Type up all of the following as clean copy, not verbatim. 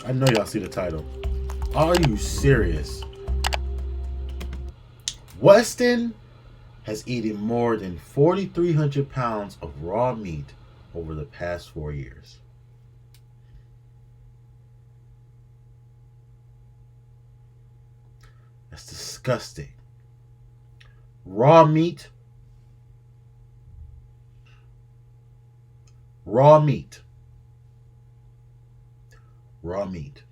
I know y'all see the title. Are you serious? Weston has eaten more than 4,300 pounds of raw meat over the past 4 years. That's disgusting. Raw meat. Raw meat. Raw meat.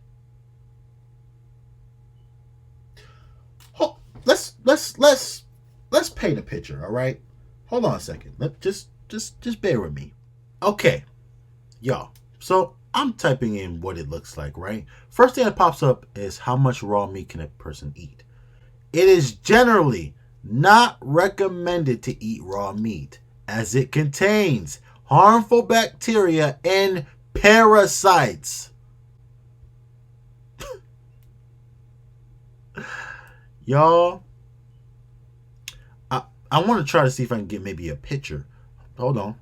Oh, let's paint a picture, all right? Hold on a second. Just bear with me. Okay, y'all. So I'm typing in what it looks like, right? First thing that pops up is how much raw meat can a person eat. It is generally not recommended to eat raw meat as it contains harmful bacteria and parasites. Y'all, I want to try to see if I can get maybe a picture. Hold on.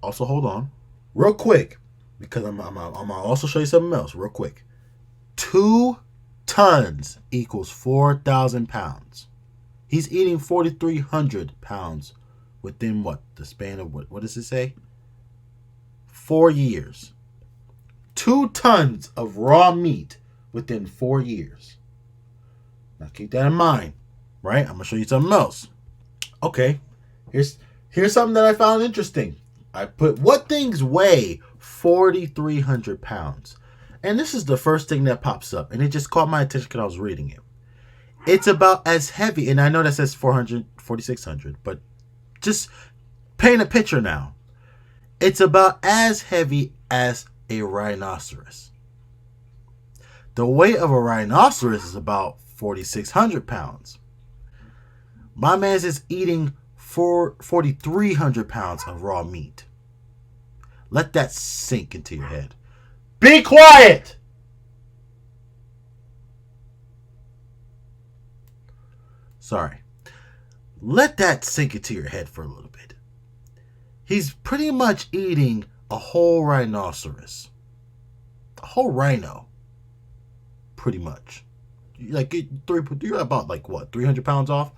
Also, hold on. Real quick, because I'm going to also show you something else real quick. 2 tons equals 4,000 pounds. He's eating 4,300 pounds within what? The span of what does it say? 4 years. 2 tons of raw meat within 4 years. Now keep that in mind, right? I'm gonna show you something else. Okay, here's something that I found interesting. I put what things weigh 4,300 pounds, and this is the first thing that pops up, and it just caught my attention because I was reading it. It's about as heavy, and I know that says 400, 4,600, but just paint a picture now. It's about as heavy as a rhinoceros. The weight of a rhinoceros is about 4,600 pounds. My man is eating 4,300 pounds of raw meat. Let that sink into your head. Be quiet! Sorry. Let that sink into your head for a little bit. He's pretty much eating a whole rhinoceros. A whole rhino. Pretty much. You're about like what, 300 pounds off?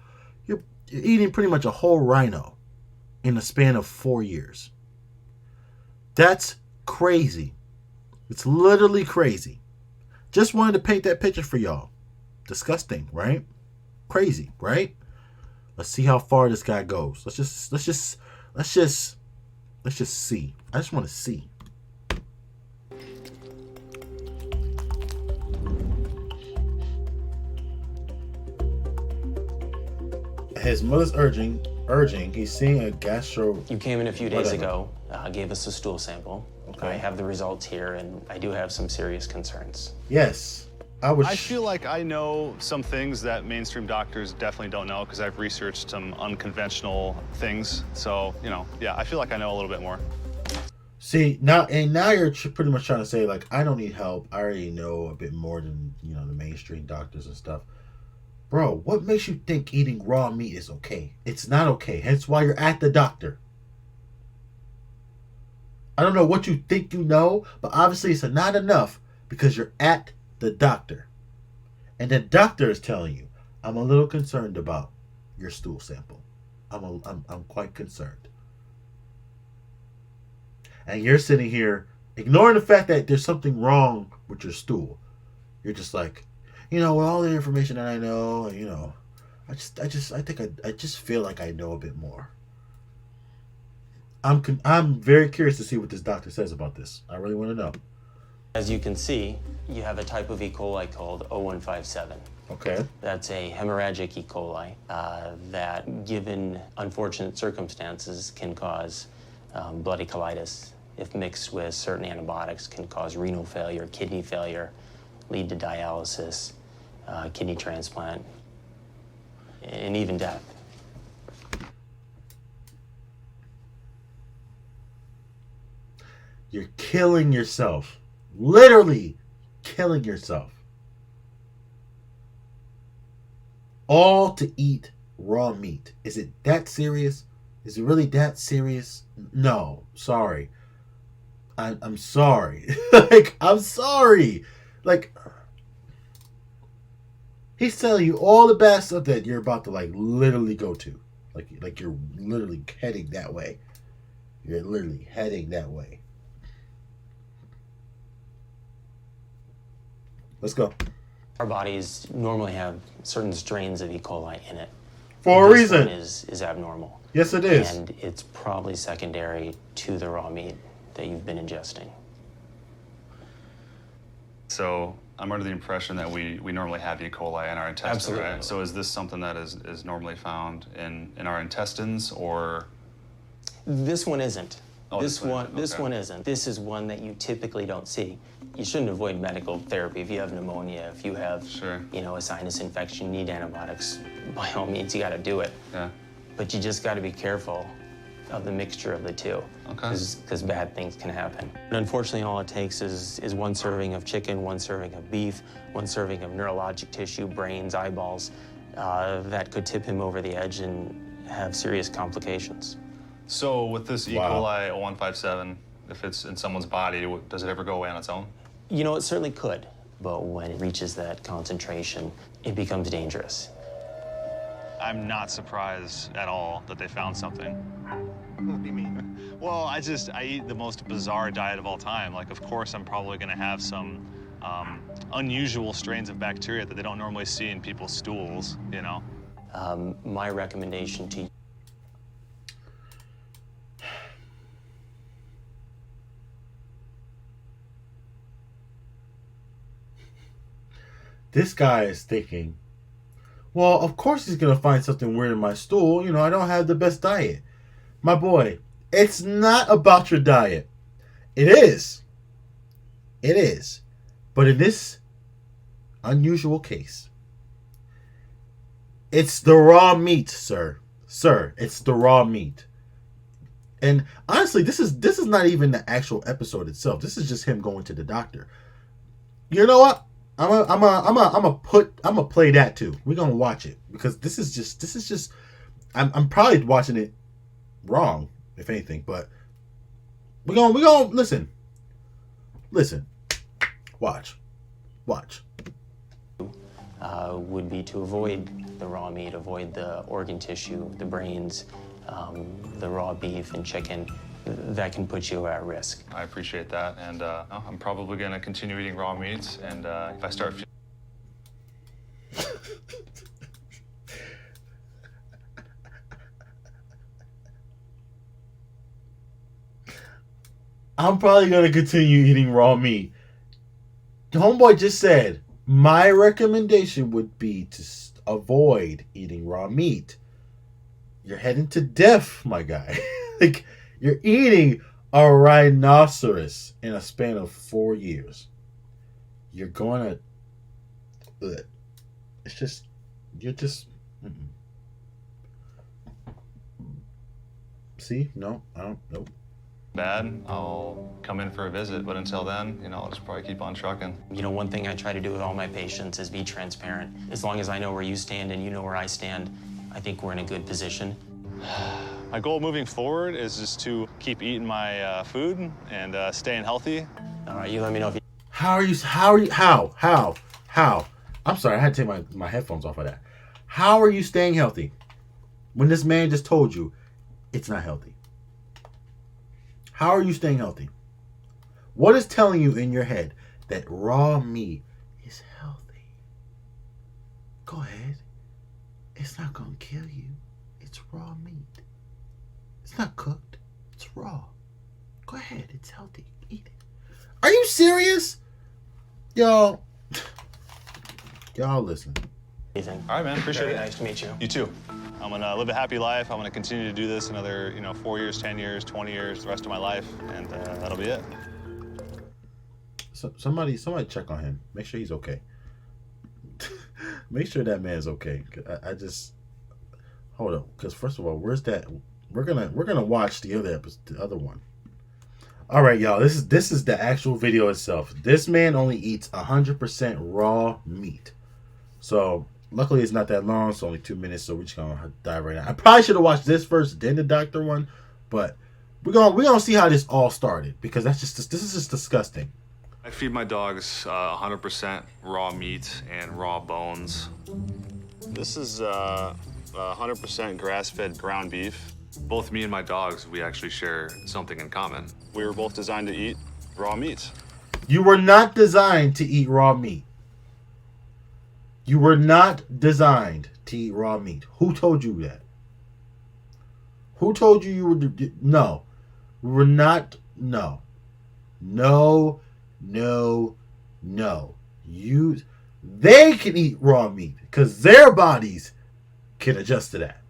You're eating pretty much a whole rhino in a span of 4 years. That's crazy. It's literally crazy. Just wanted to paint that picture for y'all. Disgusting, right? Crazy, right? Let's see how far this guy goes. Let's just see. I just want to see. His mother's urging, he's seeing a gastro... You came in a few days Whatever. ago, gave us a stool sample. Okay. I have the results here, and I do have some serious concerns. Yes. I feel like I know some things that mainstream doctors definitely don't know because I've researched some unconventional things. So, yeah, I feel like I know a little bit more. See, now you're pretty much trying to say, like, I don't need help. I already know a bit more than, the mainstream doctors and stuff. Bro, what makes you think eating raw meat is okay? It's not okay. Hence why you're at the doctor. I don't know what you think you know, but obviously it's not enough because you're at the doctor. And the doctor is telling you, I'm a little concerned about your stool sample. I'm quite concerned. And you're sitting here ignoring the fact that there's something wrong with your stool. You're just like, with all the information that I know, I just feel like I know a bit more. I'm very curious to see what this doctor says about this. I really want to know. As you can see, you have a type of E. coli called O157. Okay. That's a hemorrhagic E. coli that, given unfortunate circumstances, can cause bloody colitis. If mixed with certain antibiotics, can cause renal failure, kidney failure, lead to dialysis, kidney transplant, and even death. You're killing yourself. Literally killing yourself. All to eat raw meat. Is it that serious? Is it really that serious? No. Sorry. I'm sorry. I'm sorry. Like, he's telling you all the bad stuff that you're about to like literally go to. Like you're literally heading that way. You're literally heading that way. Let's go. Our bodies normally have certain strains of E. coli in it. For a This reason. one is abnormal. Yes, it is. And it's probably secondary to the raw meat that you've been ingesting. So I'm under the impression that we normally have E. coli in our intestines, Absolutely. right? So is this something that is normally found in our intestines, or? This one isn't. Oh, this one okay. one isn't. This is one that you typically don't see. You shouldn't avoid medical therapy if you have pneumonia, if you have Sure. a sinus infection, you need antibiotics. By all means, you got to do it. Yeah. But you just got to be careful of the mixture of the two. Okay. Because bad things can happen. And unfortunately, all it takes is one serving of chicken, one serving of beef, one serving of neurologic tissue, brains, eyeballs, that could tip him over the edge and have serious complications. So with this E. Wow. coli 0157, if it's in someone's body, does it ever go away on its own? It certainly could, but when it reaches that concentration, it becomes dangerous. I'm not surprised at all that they found something. What do you mean? Well, I eat the most bizarre diet of all time. Like, of course, I'm probably gonna have some unusual strains of bacteria that they don't normally see in people's stools, you know? My recommendation to you. This guy is thinking, well, of course he's going to find something weird in my stool. I don't have the best diet. My boy, it's not about your diet. It is. It is. But in this unusual case, it's the raw meat, sir. Sir, it's the raw meat. And honestly, this is not even the actual episode itself. This is just him going to the doctor. You know what? I'm gonna play that too. We're gonna watch it because this is just I'm probably watching it wrong, if anything, but we're gonna listen. Watch. Would be to avoid the raw meat, avoid the organ tissue, the brains, the raw beef and chicken. That can put you at risk. I appreciate that, and I'm probably gonna continue eating raw meats, and if I start I'm probably gonna continue eating raw meat. Homeboy just said my recommendation would be to avoid eating raw meat. You're heading to death, my guy. Like, you're eating a rhinoceros in a span of 4 years. You're going to... It's just... You're just... Mm-mm. See? No, I don't... Nope. bad, I'll come in for a visit, but until then, I'll just probably keep on trucking. One thing I try to do with all my patients is be transparent. As long as I know where you stand and you know where I stand, I think we're in a good position. My goal moving forward is just to keep eating my food and staying healthy. All right, you let me know if you... How? I'm sorry, I had to take my headphones off of that. How are you staying healthy when this man just told you it's not healthy? How are you staying healthy? What is telling you in your head that raw meat is healthy? Go ahead. It's not going to kill you. It's raw meat. It's not cooked. It's raw. Go ahead. It's healthy. Eat it. Are you serious? Y'all listen. Anything. All right, man, appreciate Very it. nice to meet you. You too. I'm gonna live a happy life. I'm gonna continue to do this another, 4 years, 10 years, 20 years, the rest of my life, and that'll be it. So, somebody check on him. Make sure he's okay. Make sure that man's okay. I just hold up, because first of all, where's that? We're gonna watch the other episode, the other one. All right, y'all. This is the actual video itself. This man only eats 100% raw meat. So luckily it's not that long. It's only 2 minutes, so we're just gonna dive right in. I probably should have watched this first, then the doctor one, but we're gonna see how this all started, because this is just disgusting. I feed my dogs 100% raw meat and raw bones. This is 100% grass-fed ground beef. Both me and my dogs, we actually share something in common. We were both designed to eat raw meat. You were not designed to eat raw meat. You were not designed to eat raw meat. Who told you that? Who told you were... No. We were not... No. No. No. No. They can eat raw meat because their bodies can adjust to that.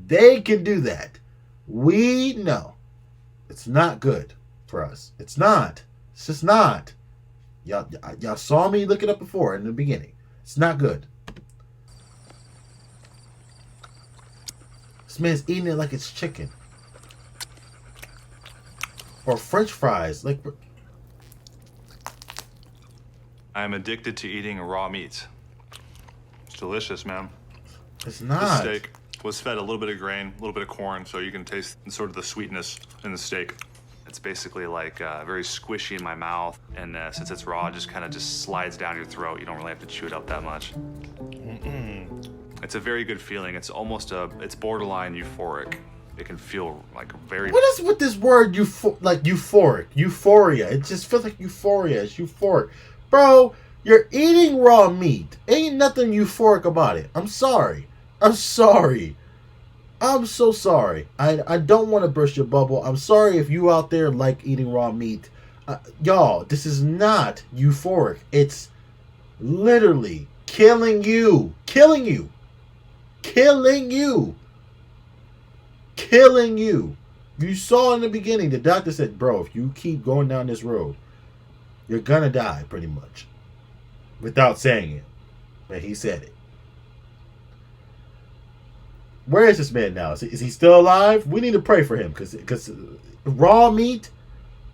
They can do that. We know. It's not good for us. It's not. It's just not. Y'all saw me look it up before in the beginning. It's not good. This man's eating it like it's chicken. Or French fries. Like, I'm addicted to eating raw meat. It's delicious, man. it's This not. steak was fed a little bit of grain, a little bit of corn, so you can taste sort of the sweetness in the steak. It's basically like very squishy in my mouth, and since it's raw, it just kind of just slides down your throat. You don't really have to chew it up that much. It's a very good feeling. It's almost it's borderline euphoric. It can feel like very. What is with this word like euphoric? Euphoria. It just feels like euphoria. It's euphoric. Bro, you're eating raw meat. Ain't nothing euphoric about it. I'm sorry. I'm sorry. I'm so sorry. I don't want to burst your bubble. I'm sorry if you out there like eating raw meat. Y'all, this is not euphoric. It's literally killing you. Killing you. Killing you. Killing you. You saw in the beginning, the doctor said, bro, if you keep going down this road, you're gonna die, pretty much. Without saying it. But he said it. Where is this man now? Is he still alive? We need to pray for him, because raw meat,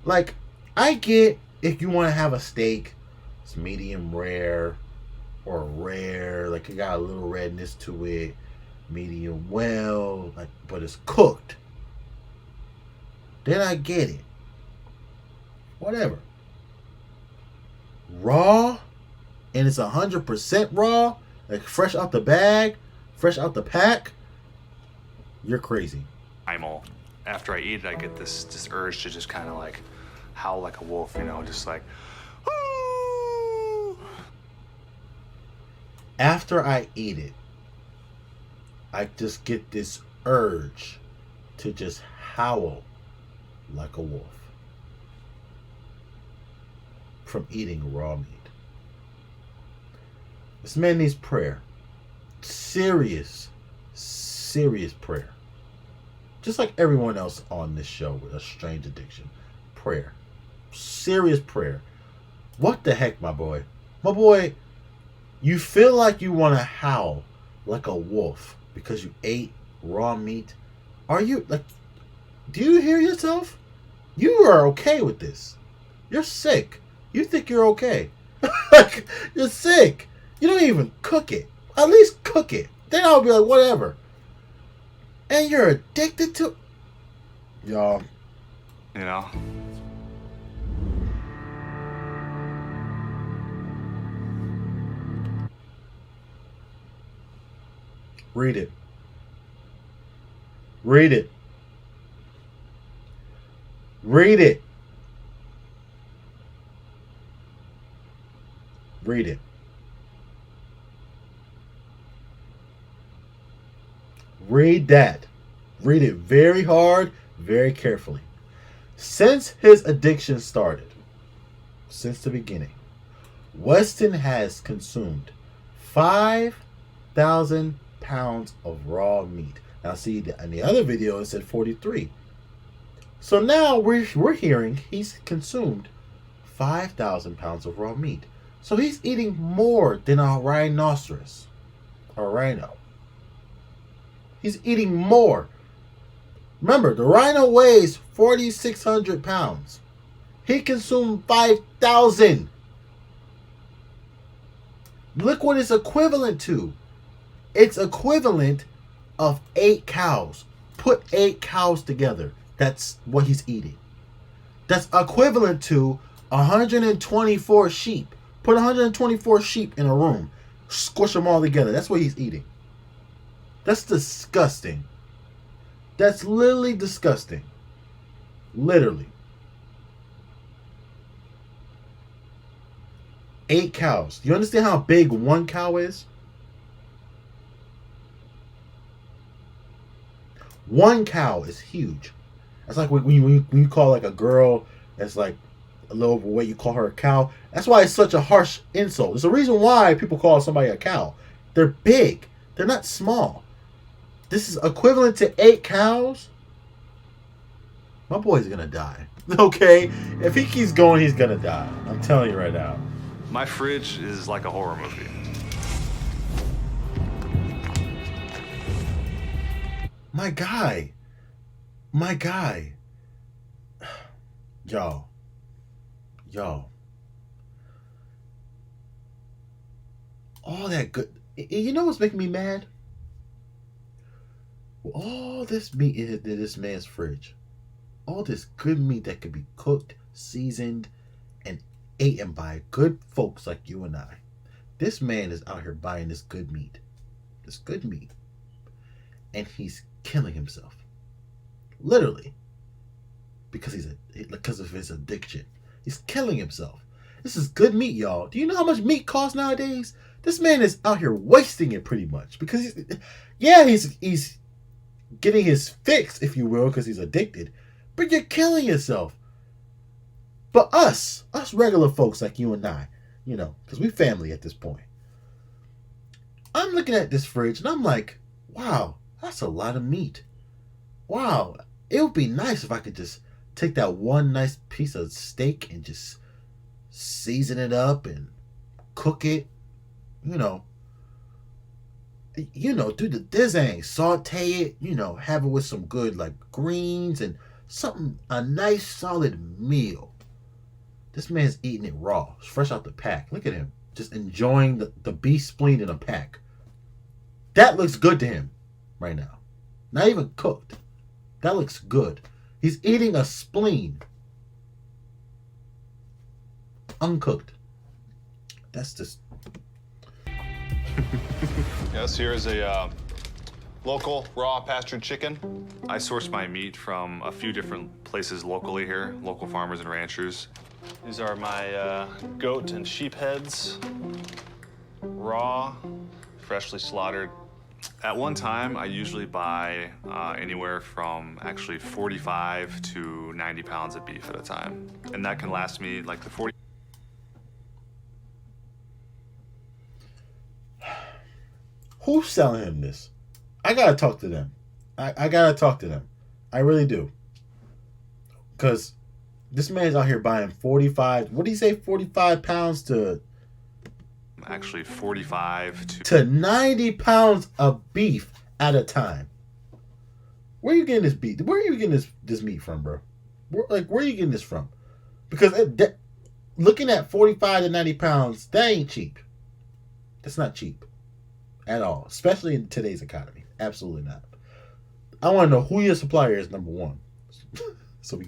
like, I get if you want to have a steak, it's medium rare or rare, like it got a little redness to it, medium well, like, but it's cooked. Then I get it. Whatever. Raw, and it's 100% raw, like fresh out the bag, fresh out the pack. You're crazy. primal. After I eat it, I get this urge to just kind of like howl like a wolf, you know, just like. "Woo!" After I eat it, I just get this urge to just howl like a wolf from eating raw meat. This man needs prayer. Serious prayer. Just like everyone else on this show with a strange addiction. Prayer. Serious prayer. What the heck, my boy? My boy, you feel like you want to howl like a wolf because you ate raw meat? Are you, like, do you hear yourself? You are okay with this. You're sick. You think you're okay. Like, you're sick. You don't even cook it. At least cook it. Then I'll be like, whatever. And you're addicted to... Y'all. You know? Read it. Read it. Read it. Read it. Read that. Read it very hard, very carefully. Since his addiction started, since the beginning, Weston has consumed 5,000 pounds of raw meat. Now, see, in the other video, it said 43. So now we're hearing he's consumed 5,000 pounds of raw meat. So he's eating more than a rhinoceros, a rhino. He's eating more. Remember, the rhino weighs 4,600 pounds. He consumed 5,000. Look what it's equivalent to. It's equivalent of 8 cows. Put 8 cows together. That's what he's eating. That's equivalent to 124 sheep. Put 124 sheep in a room. Squish them all together. That's what he's eating. That's disgusting. That's literally disgusting. Literally. 8 cows. You understand how big one cow is? One cow is huge. That's like when you call like a girl that's like a little overweight, you call her a cow. That's why it's such a harsh insult. There's a reason why people call somebody a cow. They're big. They're not small. This is equivalent to 8 cows. My boy's gonna die. Okay? If he keeps going, he's gonna die. I'm telling you right now. My fridge is like a horror movie. My guy. My guy. Y'all. All that good. You know what's making me mad? All this meat in this man's fridge. All this good meat that could be cooked, seasoned, and eaten by good folks like you and I. This man is out here buying this good meat. This good meat. And he's killing himself. Literally. Because of his addiction. He's killing himself. This is good meat, y'all. Do you know how much meat costs nowadays? This man is out here wasting it pretty much. Because he's getting his fix, if you will, because he's addicted. But you're killing yourself. But us regular folks like you and I, you know, because we family at this point. I'm looking at this fridge and I'm like, wow, that's a lot of meat. Wow, it would be nice if I could just take that one nice piece of steak and just season it up and cook it, you know, do the dizang, saute it, have it with some good like greens and a nice solid meal. This man's eating it raw, fresh out the pack. Look at him, just enjoying the beef spleen in a pack. That looks good to him right now. Not even cooked. That looks good. He's eating a spleen. Uncooked. That's just... Yes, here's a local raw pastured chicken. I source my meat from a few different places locally here, local farmers and ranchers. These are my goat and sheep heads, raw, freshly slaughtered. At one time, I usually buy anywhere from actually 45 to 90 pounds of beef at a time. And that can last me like the 40. Who's selling him this? I gotta talk to them. I gotta talk to them. I really do. Because this man's out here buying 45, what do you say, 45 pounds to... Actually 45 to 90 pounds of beef at a time. Where are you getting this beef? Where are you getting this meat from, bro? Where are you getting this from? Because looking at 45 to 90 pounds, that ain't cheap. That's not cheap at all, especially in today's economy. Absolutely not. I want to know who your supplier is, number one, so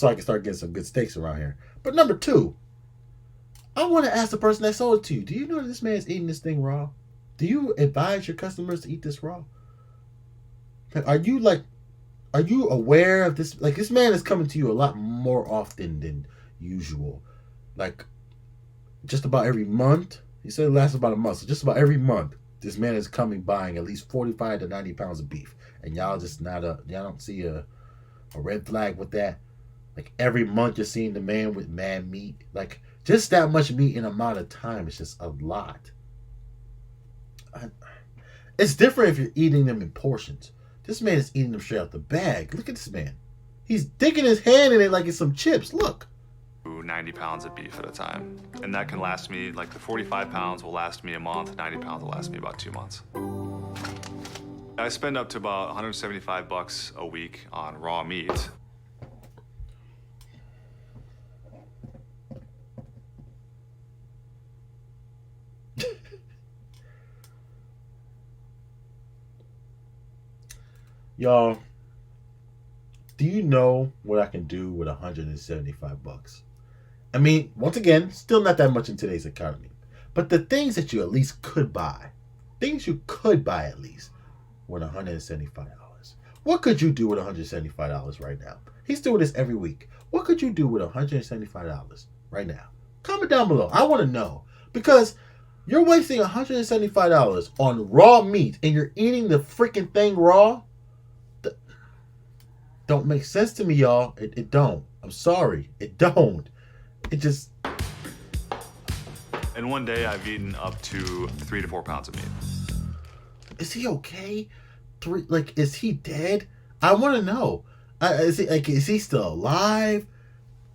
I can start getting some good steaks around here. But number two, I want to ask the person that sold it to you, do you know that this man is eating this thing raw? Do you advise your customers to eat this raw? Are you aware of this? Like, this man is coming to you a lot more often than usual. Like, just about every month. He said it lasts about a month. So just about every month, this man is buying at least 45 to 90 pounds of beef. And y'all don't see a red flag with that. Like, every month you're seeing the man with mad meat. Like, just that much meat in an amount of time is just a lot. It's different if you're eating them in portions. This man is eating them straight out the bag. Look at this man. He's digging his hand in it like it's some chips. Look. 90 pounds of beef at a time. And that can last me, like the 45 pounds will last me a month, 90 pounds will last me about 2 months. I spend up to about $175 a week on raw meat. Y'all, do you know what I can do with $175? I mean, once again, still not that much in today's economy. But the things that you at least could buy, at least, were $175. What could you do with $175 right now? He's doing this every week. What could you do with $175 right now? Comment down below. I want to know. Because you're wasting $175 on raw meat and you're eating the freaking thing raw? Don't make sense to me, y'all. It don't. I'm sorry. It don't. It just... In one day, I've eaten up to 3 to 4 pounds of meat. Is he okay? Is he dead? I want to know. Is he still alive?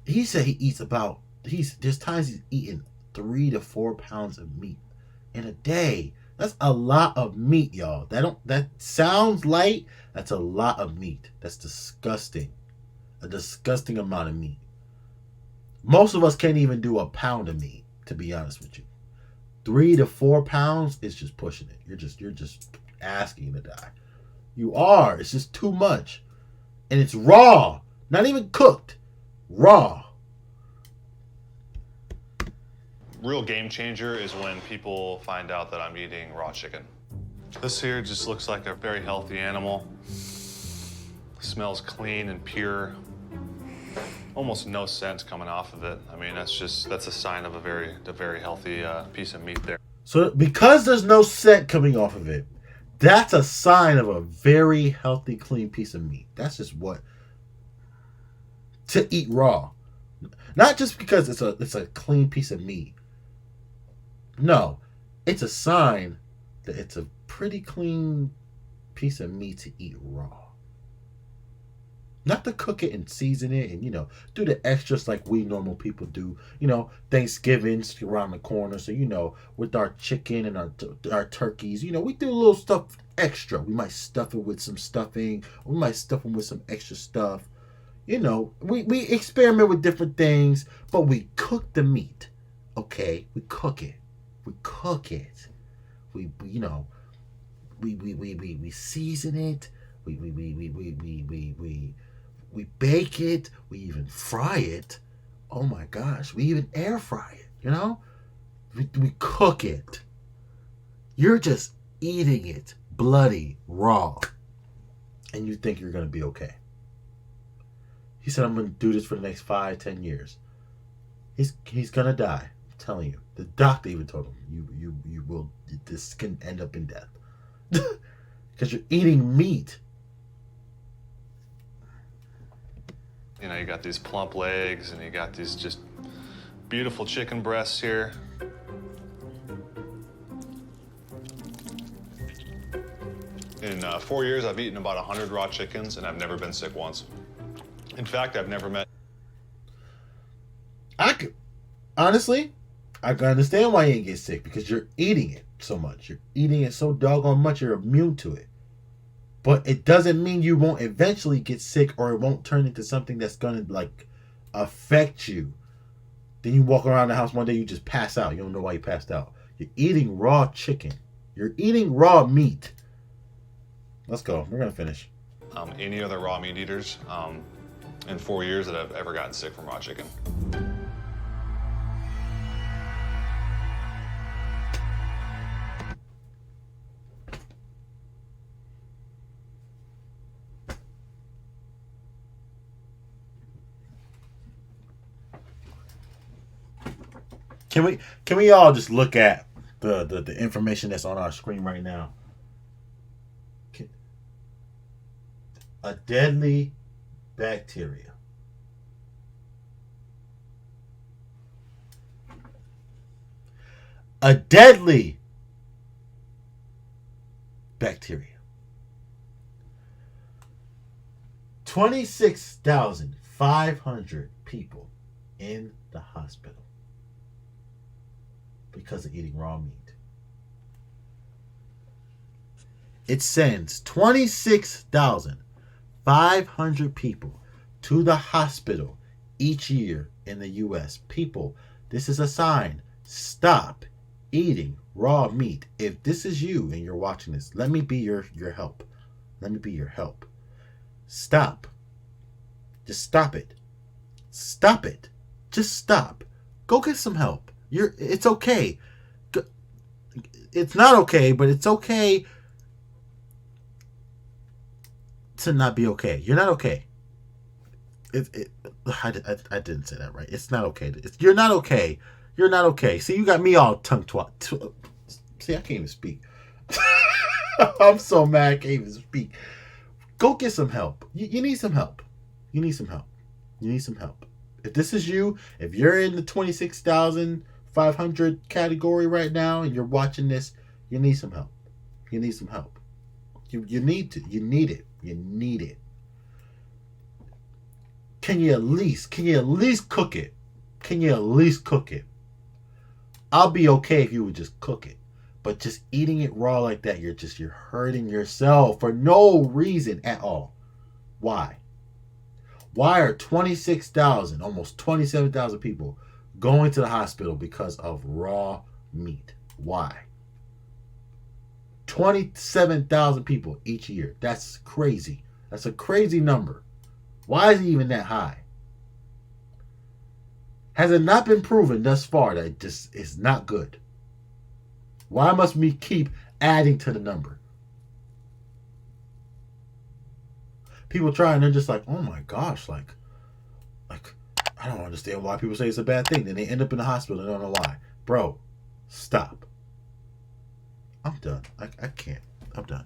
He said he eats about... There's times he's eating 3 to 4 pounds of meat in a day. That's a lot of meat, y'all. That sounds light. That's a lot of meat. That's disgusting. A disgusting amount of meat. Most of us can't even do a pound of meat, to be honest with you. 3 to 4 pounds is just pushing it. You're just asking to die. You are. It's just too much. And it's raw. Not even cooked. Raw. Real game changer is when people find out that I'm eating raw chicken. This here just looks like a very healthy animal. Smells clean and pure. Almost no scent coming off of it. I mean, that's a sign of a very healthy piece of meat there. So because there's no scent coming off of it, that's a sign of a very healthy, clean piece of meat. That's just what to eat raw. Not just because it's a clean piece of meat. No, it's a sign that it's a pretty clean piece of meat to eat raw. Not to cook it and season it and, do the extras like we normal people do. Thanksgiving's around the corner. So, with our chicken and our turkeys, we do a little stuff extra. We might stuff it with some stuffing. We might stuff them with some extra stuff. We experiment with different things, but we cook the meat. Okay? We cook it. We season it. We bake it. We even fry it. Oh my gosh. We even air fry it, We cook it. You're just eating it bloody raw. And you think you're going to be okay. He said, I'm going to do this for the next 5-10 years. He's going to die. I'm telling you. The doctor even told him, you will, this can end up in death. Because you're eating meat. You got these plump legs and you got these just beautiful chicken breasts here. In 4 years, I've eaten about 100 raw chickens and I've never been sick once. In fact, I've never met... Honestly, I can understand why you ain't get sick, because you're eating it so much. You're eating it so doggone much, you're immune to it. But it doesn't mean you won't eventually get sick or it won't turn into something that's going to, affect you. Then you walk around the house one day, you just pass out. You don't know why you passed out. You're eating raw chicken. You're eating raw meat. Let's go. We're going to finish. Any other raw meat eaters in 4 years that have ever gotten sick from raw chicken. Can we all just look at the information that's on our screen right now? A deadly bacteria. A deadly bacteria. 26,500 people in the hospital because of eating raw meat. It sends 26,500 people to the hospital each year in the U.S. People, this is a sign. Stop eating raw meat. If this is you and you're watching this, let me be your help. Let me be your help. Stop. Just stop it. Stop it. Just stop. Go get some help. It's okay. It's not okay, but it's okay to not be okay. You're not okay. I didn't say that right. It's not okay. You're not okay. You're not okay. See, you got me all tongue twat. See, I can't even speak. I'm so mad I can't even speak. Go get some help. You need some help. You need some help. You need some help. If this is you, if you're in the 26,500 category right now and you're watching this, you need some help. You need some help. You need to. You need it. You need it. Can you at least cook it? Can you at least cook it? I'll be okay if you would just cook it. But just eating it raw like that, you're hurting yourself for no reason at all. Why? Why are 26,000, almost 27,000 people going to the hospital because of raw meat? Why? 27,000 people each year. That's crazy. That's a crazy number. Why is it even that high? Has it not been proven thus far that it just is not good? Why must we keep adding to the number? People try and they're just like, oh my gosh, like I don't understand why people say it's a bad thing. Then they end up in the hospital and don't know why. Bro, stop. I'm done. I can't. I'm done.